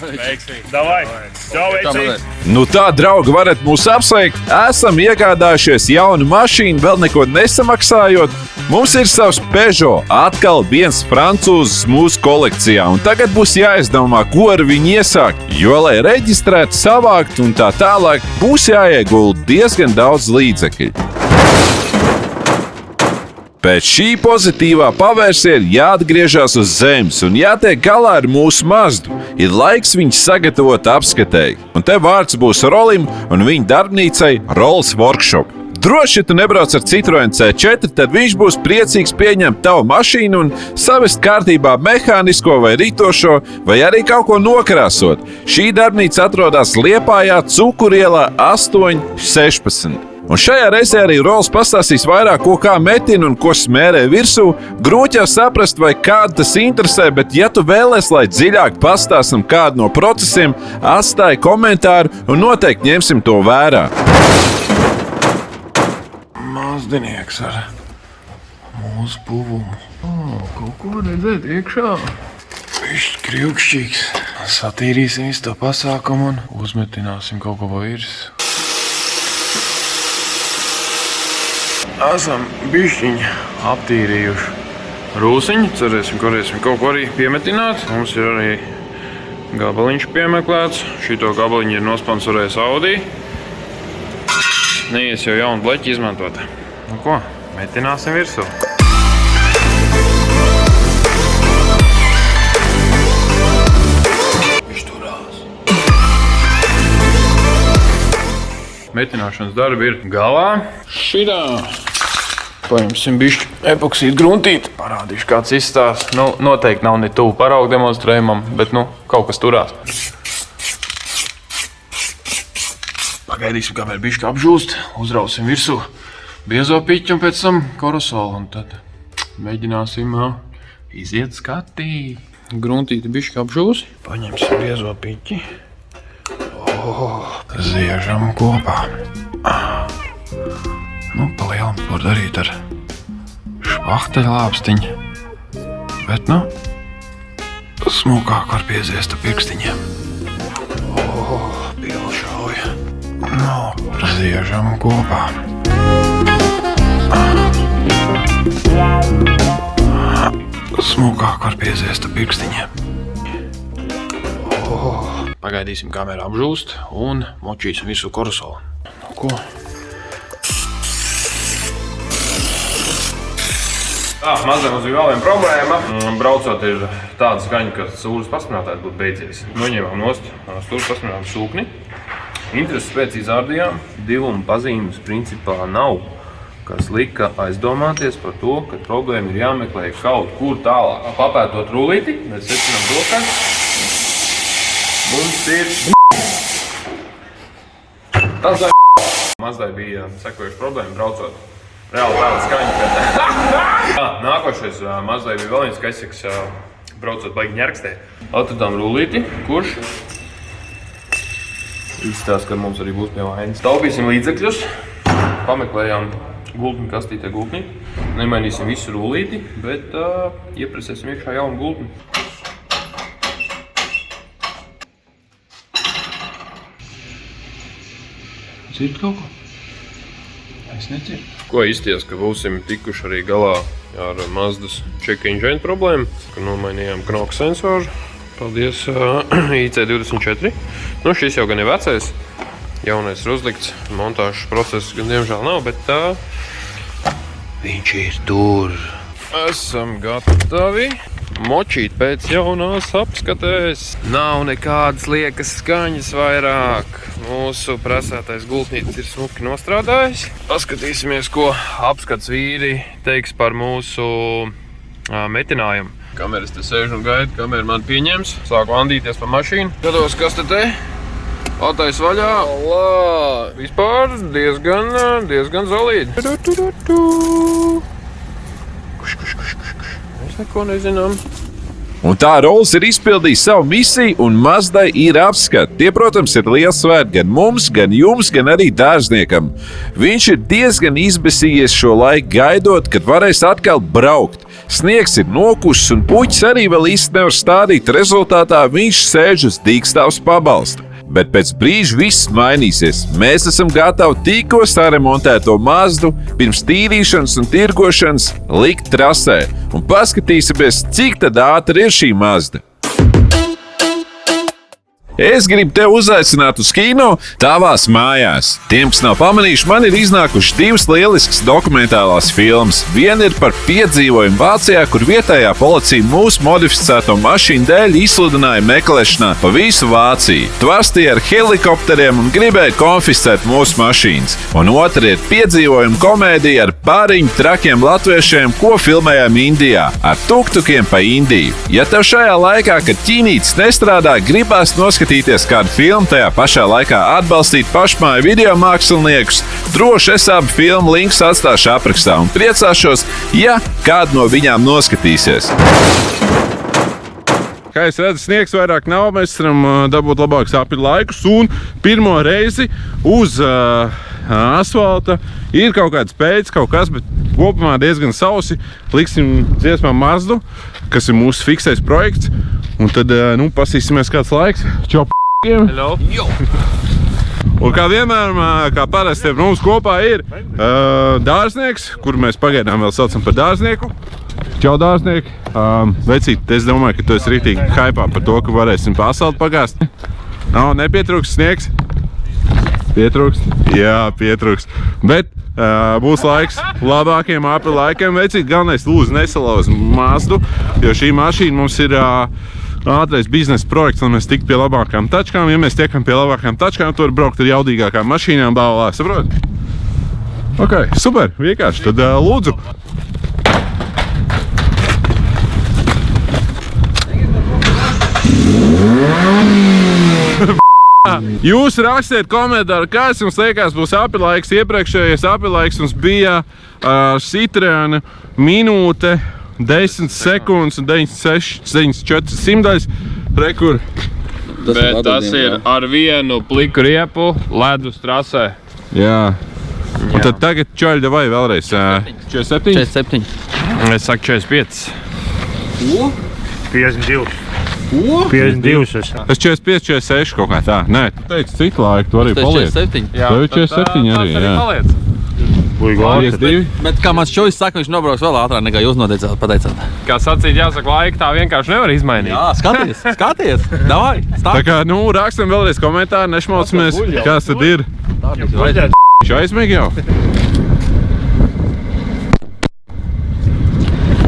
Davai. Čau, veicīgi. Nu tā, draugi, varat mūs apsveikt. Esam iegādājušies jaunu mašīnu, vēl neko nesamaksājot. Mums ir savs Peugeot, atkal viens francūzs mūsu kolekcijā. Un tagad būs jāizdomā, ko ar viņu iesākt. Jo, lai reģistrētu, savākt un tā tālāk, būs jāiegulda diezgan daudz līdzekļu. Pēc šī pozitīvā pavērsiena jāatgriežas uz zemes un jātiek galā ar mūsu Mazdu. Ir laiks viņu sagatavot apskatēji. Un te vārds būs Rolim un viņa darbnīcai Rolls Workshop. Droši, ja tu nebrauc ar Citroen C4, tad viņš būs priecīgs pieņemt tavu mašīnu un savest kārtībā mehānisko vai ritošo, vai arī kaut ko nokrāsot. Šī darbnīca atrodas Liepājā, Cukurielā 816. Un šajā reizē arī Rolls pastāstīs vairāk, ko kā metina un ko smērē virsū. Grūti jau saprast, vai kādu tas interesē, bet ja tu vēlies, lai dziļāk pastāstam kādu no procesiem, atstāj komentāru un noteikti ņemsim to vērā. Mazdinieks ar mūsu puvumu. Kaut ko redzēt iekšā. Višķi krivkšķīgs. Satīrīsim visu to pasākumu un uzmetināsim kaut ko pa virs. Esam bišķiņi aptīrījuši rūsiņu. Cerēsim, ka varēsim kaut ko arī piemetināt. Mums ir arī gabaliņš piemeklēts. Šito gabaliņu ir nosponsorējis Audi. Neies jau jaunu bleķi izmantot. Nu ko, metināsim virsū. Viņš turās. Metināšanas darbi ir galā. Šitā. Paņemsim bišķi epoksīdu gruntīti. Parādīšu, kāds izstās. Noteikti nav ne tuvu paraugu demonstrējumam, bet kaut kas turās. Pagaidīsim, kamēr bišķi apžūst. Uzrausim virsū biezo piķi un pēc tam korosolu. Un tad mēģināsim iziet skatī. Gruntīti bišķi apžūs. Paņemsim biezo piķi. Ziežam kopā. Pa lielam var darīt ar špachteļlāpstiņu, bet, smukāk var pieziest ar pirkstiņiem. Pilšauja. Ziežam kopā. Smukāk var pieziest ar pirkstiņiem. Pagaidīsim, kamēr apžūst un močīsim visu korosolu. Ko? Mazliet mums bija vēl viena problēma. Braucot ir tāda skaņa, ka stūres pasminātājs būtu beidzies. Noņēmām nost stūres pasminātāju sūkni. Intereses pēc izārdījām. Divuma pazīmes principā nav, kas lika aizdomāties par to, ka problēma ir jāmeklē kaut kur tālāk. Papētot rullīti, mēs secinām to, ka mums ir tas Mazdai bija sekojuša problēma braucot. Reāli tāda skaņa, ka... Nākošais Mazdai bija vēl viens kaiseks, braucot baigi ņerkstē. Atradām rullīti, kurš izstāsta, ka mums arī būs pie vainas. Taupīsim līdzekļus, pameklējām gultni kastītē gultni. Nemainīsim visu rullīti, bet iepresēsim iekšā jaunu gultni. Dzird kaut ko? Es nedzirdu. Ko izties, ka būsim tikuši arī galā ar Mazdas check engine problēmu, ka nomainījām knoku sensoru. Paldies IC24. Nu, šis jau gan ir vecais. Jaunais ir uzlikts. Montāžas process gan diemžēl nav, bet viņš ir tur. Esam gatavi močīt pēc jaunās apskatēs. Nav nekādas liekas skaņas vairāk. Mūsu prasētais gultnītis ir smuki nostrādājis. Paskatīsimies, ko apskats vīri teiks par mūsu metinājumu. Kameras te sēž un gaida, kamera man pieņems. Sāku andīties pa mašīnu. Skatos, kas te? Atais vaļā. Lā, vispār diezgan zolīdi. Mēs neko nezinām. Un tā Rolls ir izpildījis savu misiju, un Mazdai ir apskati. Tie, protams, ir liels svētki gan mums, gan jums, gan arī dārzniekam. Viņš ir diezgan izbesījies šo laiku gaidot, kad varēs atkal braukt. Sniegs ir nokusis, un puķis arī vēl īsti nevar stādīt. Rezultātā viņš sēž uz dīkstāvs pabalsta. Bet pēc brīža viss mainīsies. Mēs esam gatavi tikko saremontēto Mazdu pirms tīrīšanas un tirgošanas likt trasē. Un paskatīsimies, cik tad ātri ir šī Mazda. Es gribu tevi uzaicināt uz kino tavās mājās. Tiem, kas nav pamanījuši, man ir iznākušas divas lieliskas dokumentālās filmas. Viena ir par piedzīvojumu Vācijā, kur vietējā policija mūsu modificēto mašīnu dēļ izsludināja meklēšanā pa visu Vāciju. Tvarstīja ar helikopteriem un gribēja konfiscēt mūsu mašīnas. Un otra ir piedzīvojuma komēdija ar pāriņu trakiem latviešiem, ko filmējām Indijā ar tuktukiem pa Indiju. Ja tev šajā laikā, kad ķīnītis nestrādā, gribās noskatīties kādu filmu, tajā pašā laikā atbalstīt pašmāju video māksliniekus, droši es abu filmu linkus atstāšu aprakstā un priecāšos, ja kādu no viņām noskatīsies. Kā jūs redzat, sniegs vairāk nav, mēs varam dabūt labākus apļu laikus, un pirmo reizi uz asfalta ir kaut kāds pēc, kaut kas, bet kopumā diezgan sausi. Liksim dziesmā Mazdu, kas ir mūsu fiksais projekts, un tad, pasīsimies kāds laiks. Čau, p***iem! Hello! Un kā vienmēr, kā parasti mums kopā ir dārznieks, kuru mēs pagaidām vēl saucam par dārznieku. Čau, dārznieki! Vecīt, es domāju, ka tu esi rītīgi haipā par to, ka varēsim pa asfaltu pagāst. Nav, nepietrūkst sniegs? Pietrūkst? Jā, pietrūkst. Bet būs laiks labākiem apli laikiem. Vecīt, galvenais lūdzu nesalauz Mazdu, jo šī mašīna mums ir ātrais biznesa projekts, lai mēs tiktu pie labākām tačkām. Ja mēs tiekam pie labākām tačkām, to var braukt ar jaudīgākām mašīnām, bālā, saprot? Ok, super, vienkārši. Tad lūdzu. Jūs rakstiet komentāru, kāds jums liekas būs apilaiks. Iepriekšējais apilaiks mums bija Citroena minūte, 10 sekundes un 94 simtaļas. Rekur. Bet tas ir ar vienu pliku riepu ledus trasē. Jā. Un tad tagad čaļ, vai vēlreiz? 47? 47. Es saku 45. Ko? 52. Ko? 52 es. Es 45, 46 kaut kā tā. Nē, tu teici citu laiku, tu arī paliec. 47. Jā, tev 47 arī, jā. Paliec. Bet kā mans čovis saka, viņš nobrauks vēl ātrāk nekā jūs pateicāt. Kā sacīt, jāsaka, laika tā vienkārši nevar izmainīt. Jā, skaties. Davai, Tā kā, rakstam vēlreiz komentāru, nešmaucamies, kāds tad ir. Viņš aizmīgi jau.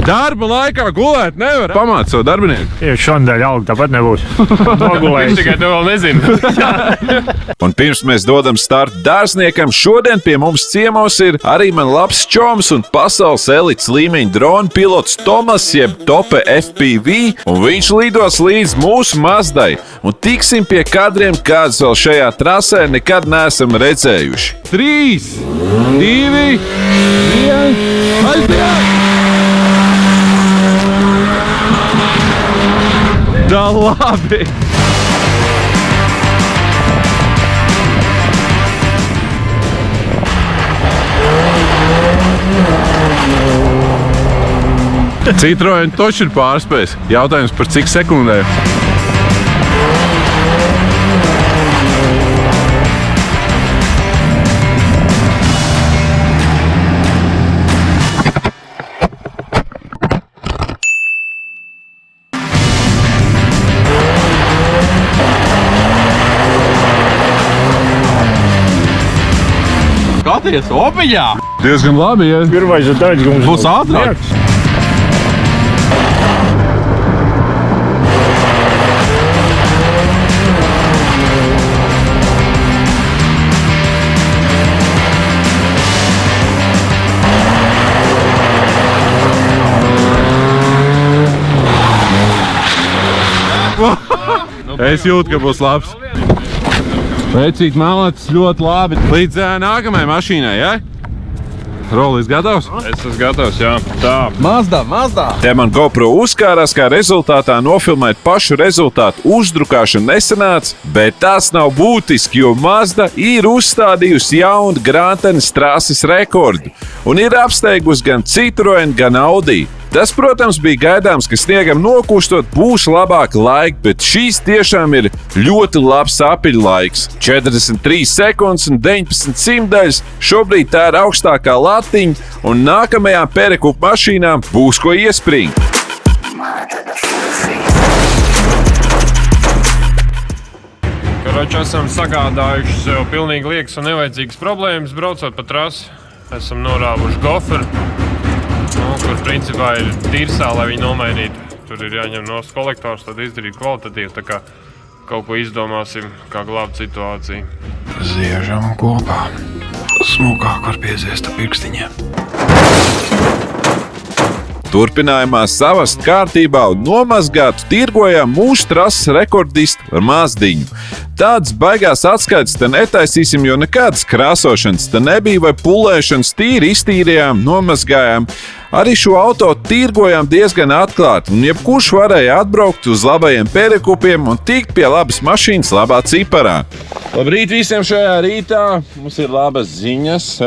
Darba laikā gulēt nevar. Pamāt savu darbinieku. Ja šodien auga, tāpat nebūs. Nogulējis. Viņš tikai to vēl nezina. Un pirms mēs dodam startu dārzniekam, šodien pie mums ciemos ir arī man labs čoms un pasaules elites līmeņa drona pilots Tomas, jeb Tope FPV, un viņš lidos līdz mūsu Mazdai. Un tiksim pie kadriem, kāds vēl šajā trasē nekad neesam redzējuši. 3, 2, 1, aiziet! Da labi! Citroen toši ir pārspējis. Jautājums par cik sekundēm? Skaties, opiņā! Diezgan labi, ja? Pirmais ir tāds, ka mums Būs ātrāk. Es jūtu, ka būs labs. Vecīt malācis ļoti labi. Līdz nākamajai mašīnai, ja? Rolis gatavs? Es esmu gatavs, jā. Tā. Mazdā. Te man GoPro uzkārās, kā rezultātā nofilmēt pašu rezultātu uzdrukāšanu nesanāca, bet tas nav būtiski, jo Mazda ir uzstādījusi jaunu grātenes trases rekordu un ir apsteigusi gan Citroen, gan Audi. Tas, protams, bija gaidāms, ka sniegam nokūstot būs labāka laika, bet šīs tiešām ir ļoti labs apiļlaiks. 43 sekundes un 19 simtdaļas. Šobrīd tā ir augstākā latiņa, un nākamajām perekupa mašīnām būs ko iespringt. Karoči, esam sagādājuši sev pilnīgi liekas un nevajadzīgas problēmas, braucot pa trasi. Esam norāvuši goferu, kur principā ir tirsā, lai viņu nomainītu. Tur ir jāņem no kolektors, tad izdarīt kvalitatīvi, tā kā kaut ko izdomāsim, kā glābt situāciju. Ziežam kopā. Smukāk var pieziest ar pirkstiņiem. Turpinājumā savast kārtībā un nomazgāt tirgojām mūsu trases rekordistu ar Mazdiņu. Tādas baigās atskaites te netaisīsim, jo nekādas krāsošanas te nebija vai pulēšanas, tīri iztīrījām, nomazgājām. Arī šo auto tirgojām diezgan atklāti, un jebkurš varēja atbraukt uz labajiem perekupiem un tikt pie labas mašīnas labā ciparā. Labrīt visiem šajā rītā. Mums ir labas ziņas.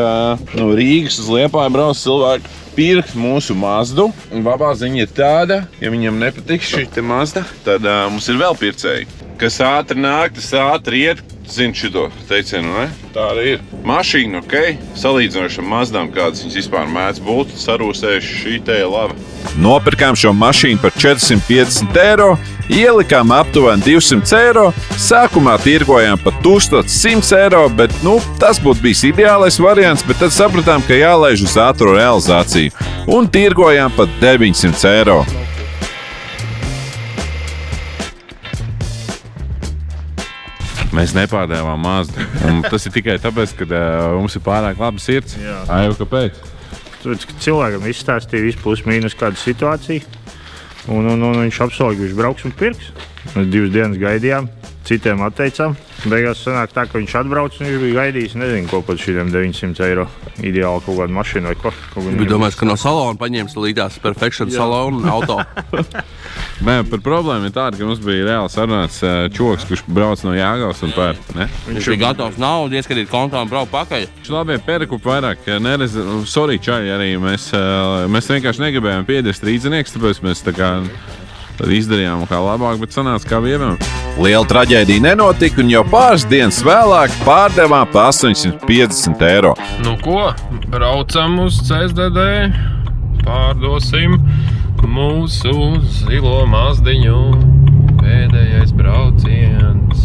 No Rīgas uz Liepāju brauc cilvēki pirkt mūsu Mazdu. Un labā ziņa ir tāda, ja viņam nepatiks šī te Mazda, tad mums ir vēl pircēji. Kas ātri nāk, tas ātri iet. Zini šito teicienu, ne? Tā arī ir. Mašīna, ok, salīdzinoši ar Mazdām, kādas viņas vispār mēdz būt, sarūsējuši šī te ir laba. Nopirkām šo mašīnu par 450 eiro, ielikām aptuveni 200 eiro, sākumā tirgojām par 1100 eiro, bet tas būtu bijis ideālais variants, bet tad sapratām, ka jālaiž uz ātro realizāciju un tirgojām par 900 eiro. Mēs nepārdevām Mazdu. Un tas ir tikai tāpēc, ka mums ir pārāk laba sirds. Aivu, kāpēc? Tāpēc, ka cilvēkam izstāstīja visu plus mīnus kādu situāciju. Un viņš apsolīja, ka viņš brauks un pirks. Mēs 2 dienas gaidījām, citiem atteicām. Beigās sanāk tā, ka viņš atbrauc un viņš bija gaidījis, nezinu, ko pat šitiem 900 eiro. Ideāli kaut kādu mašīnu vai ko. Bija domājis, ka no salona paņēmis līdās Perfection salonu auto. Nē, par problēmu ir tāda, ka mums bija reāli sarunāts čoks, kurš brauc no Jāgavas un pēr. Viņš bija gatavs naudu, ieskatīt kontā un braukt pakaļ. Viņš labie perekupi vairāk sorry, čaļi arī. Mēs vienkārši negribējām piedest rīdzinieks, tāpēc mēs tā kā izdarījām kā labāk, bet sanāca kā viemēm. Liela traģēdija nenotika, un jau pāris dienas vēlāk pārdevām par 850 eiro. Nu ko, braucam uz CSDD, pārdosim mūsu zilo Mazdiņu, pēdējais brauciens.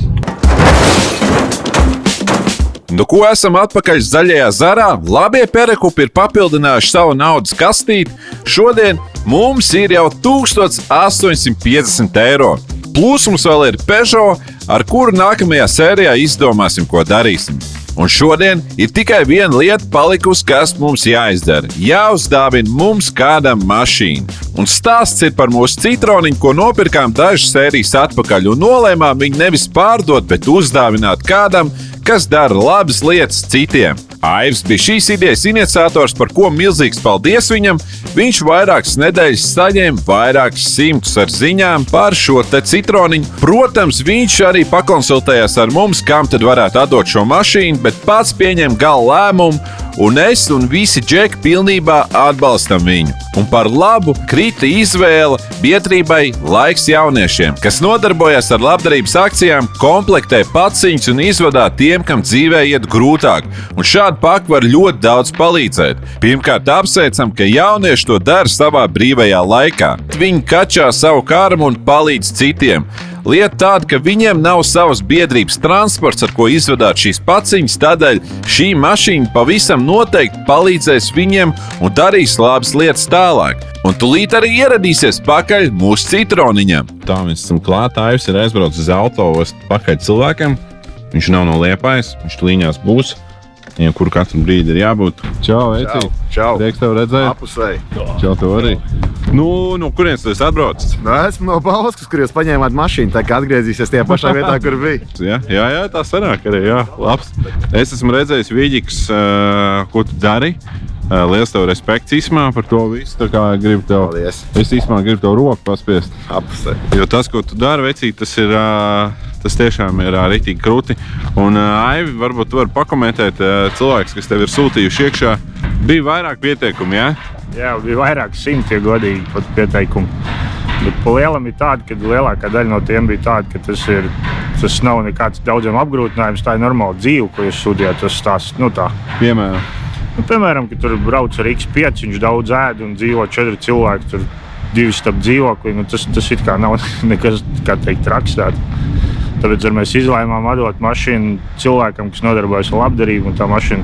Nu ko, esam atpakaļ zaļajā zarā, labie perekupi ir papildinājuši savu naudas kastīti, šodien mums ir jau 1850 eiro. Plus mums vēl ir Peugeot, ar kuru nākamajā sērijā izdomāsim, ko darīsim. Un šodien ir tikai viena lieta palikusi, kas mums jāizdara. Jāuzdāvina mums kādam mašīnu. Un stāsts ir par mūsu Citroniņu, ko nopirkām dažas sērijas atpakaļ un nolēmām viņu nevis pārdot, bet uzdāvināt kādam, kas dara labas lietas citiem. Aivs bija šīs idejas iniciators, par ko milzīgs paldies viņam. Viņš vairākas nedēļas saņēma vairākas simtus ar ziņām par šo te Citroniņu. Protams, viņš arī pakonsultējās ar mums, kam tad varētu atdot šo mašīnu, bet pats pieņem gala lēmumu un es un visi džeki pilnībā atbalstam viņu. Un par labu krita izvēle biedrībai Laiks jauniešiem, kas nodarbojas ar labdarības akcijām, komplektē paciņas un izvadā tiem, kam dzīvē iet grūtāk. Un šādi pak var ļoti daudz palīdzēt. Pirmkārt, apsveicam, ka jaunieši to dara savā brīvajā laikā. Viņi kačā savu karmu un palīdz citiem. Lieta tāda, ka viņiem nav savas biedrības transports, ar ko izvadāt šīs paciņas, tādēļ šī mašīna pavisam noteikti palīdzēs viņiem un darīs labas lietas tālāk. Un tūlīt arī ieradīsies pakaļ mūsu citroniņam. Tā mēs esam klāt, Aivs ir aizbraucis uz autoostu pakaļ cilvēkam. Viņš nav no Liepājas, viņš līņās būs. Viņam, kur katru brīdi ir jābūt. Čau, Eci. Čau. Prieks tev redzēt. Apusēji. Čau, tev arī. Nu, no kurienes tu esi atbraucis? Esmu no Bauskas, kur jūs paņēmāt mašīnu, tā kā atgriezīsies tajā pašā vietā, kur bija. Jā, tā sanāk arī, jā. Labs. Es esmu redzējis Vīģiks, ko tu dari. Liels tev respekts īsmā par to visu, tā kā gribu tev. Paldies. Es īsmā gribu tev roku paspiest. Apusēji. Jo tas, ko tu dari, vecīt, tas tiešām ir ritīgi krūti. Un Aivi, varbūt tu vari pakomentēt cilvēks, kas tev ir sūtījuši iekšā. Bija vairāk pieteikumu, jā? Jā, bija vairāk 100 godīgi pat pieteikumu. Bet pa lielam ir tāda, ka lielākā daļa no tiem bija tāda, ka tas nav nekāds daudziem apgrūtinājums. Tā ir normāla dzīve, ko jūs sūtījāt. Tas stāsts, tā. Piemēram? Piemēram, ka tur brauc ar X5, viņš daudz ēd un dzīvo 4 cilvēki, tur 2 stab dzīvoklī. Tas it kā nav nekas, kā teikt, rakstāt. Tāpēc mēs izlēmām atdot mašīnu cilvēkam, kas nodarbojas ar labdarību, un tā mašīna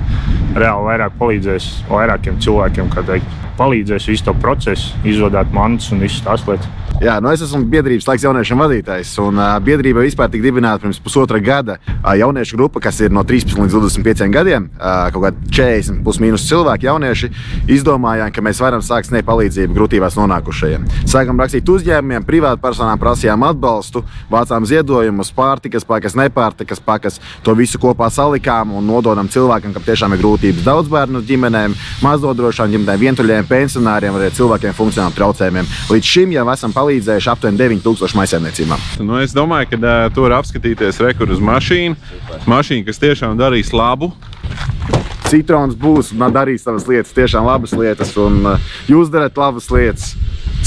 reāli vairāk palīdzēs vairākiem cilvēkiem, kā teikt, palīdzēs visu to procesu, izvadāt mantas un visas tās lietas. Jā, es esmu biedrības Laiks jauniešiem vadītājs, un biedrība vispār tika dibināta pirms pusotra gada. Jauniešu grupa, kas ir no 13 līdz 25 gadiem, kaut kādi 40 plus mīnus cilvēki jaunieši, izdomājām, ka mēs varam sākt sniegt palīdzību grūtībās nonākušajiem. Sākam rakstīt uzņēmumiem, privātpersonām prasījām atbalstu, vācām ziedojumus, pārtikas pakas, nepārtikas pakas, to visu kopā salikām un nododam cilvēkam, kam tiešām ir grūtības daudzbērnu ģimenēm, mazdodrošām ģimenēm, vientuļiem, pensionāriem, arī cilvēkiem funkcionāliem traucējumiem. Līdz šim jau esam palīdzējuši aptuveni 9000 maisaimniecībām. Es domāju, ka tu vari apskatīties rekur uz mašīnu. Mašīna, kas tiešām darīs labu. Citrons būs un darīs savas lietas, tiešām labas lietas, un jūs darat labas lietas.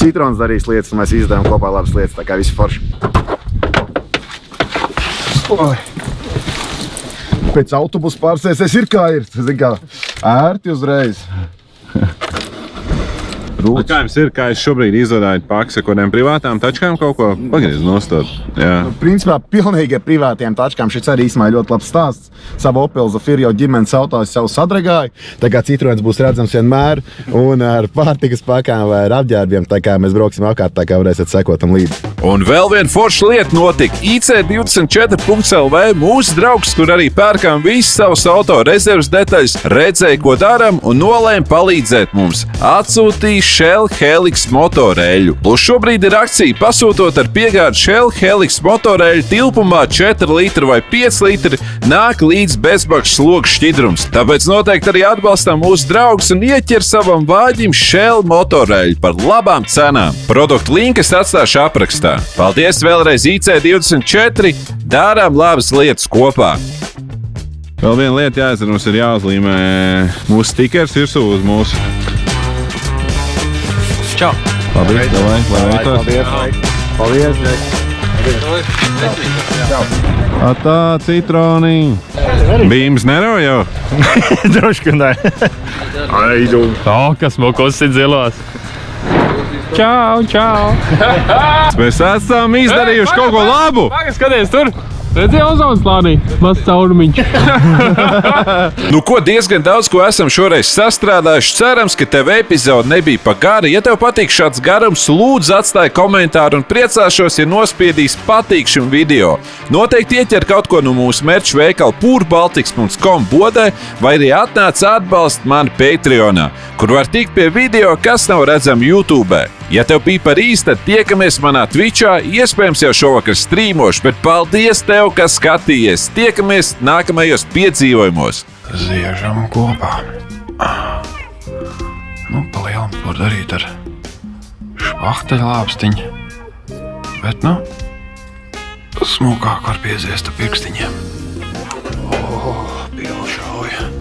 Citrons darīs lietas, un mēs izdarām kopā labas lietas, tā kā visi forši. Pēc autobusu pārsēsies ir kā ir, zin kā, ērti uzreiz. Kā jums ir, kā es šobrīd izvadāju pakas ar kādiem privātām tačkām kaut ko pagriez nostāt? Principā pilnīgi ar privātiem tačkām šis arī īsmā ļoti labs stāsts. Savu Opel Zafira jau ģimenes autos jau sadragāja, tā kā Citroens būs redzams vienmēr, un ar pārtikas pakām vai ar apģērbiem, tā kā mēs brauksim apkārt, tā kā varēsiet sekot tam līdzi. Un vēl viena forša lieta notika. IC24.lv mūsu draugs, kur arī pērkām visas savas auto rezerves detaļas, redzēja, ko daram un nolēma palīdzēt mums. Atsūtīja Shell Helix motorēļu. Plus šobrīd ir akcija pasūtot ar piegādi Shell Helix motorēļu tilpumā 4 litri vai 5 litri nāk līdz bezmaksas logu šķidrums. Tāpēc noteikti arī atbalstam mūsu draugus un ieķer savam vāģim Shell motorēļu par labām cenām. Produktu linku es atstāšu aprakstā. Paldies vēlreiz IC24, darām labas lietas kopā. Vēl viena lieta jāizsver, mums ir jāuzlīmē mūsu stikers virsū uz mūsu. Čau! Labi, davai, lai veiktos. Paldies! Atā, citroniņ! Bīms nerauj jau? Drošku nē. Kas mokos ir zilās. Čau! Mēs esam izdarījuši kaut ko labu! Skaties tur! Redzi, ozons slānī, mazs caurumiņš. Diezgan daudz, ko esam šoreiz sastrādājuši. Cerams, ka tev epizode nebija pa gara. Ja tev patīk šāds garums, lūdzu atstāj komentāru un priecāšos, ja nospiedīs patīk šim video. Noteikti ieķer kaut ko no mūsu merču veikala purbaltiks.com bodē vai arī atnāc atbalst mani Patreonā, kur var tikt pie video, kas nav redzami YouTube. Ja tev bija par īsti, tad tiekamies manā Twitchā, iespējams jau šovakar strīmošu, bet paldies tev, ka skatījies. Tiekamies nākamajos piedzīvojumos. Ziežam kopā. Pa lielam var darīt ar špachteļlāpstiņu, bet, smukāk var pieziest ar pirkstiņiem.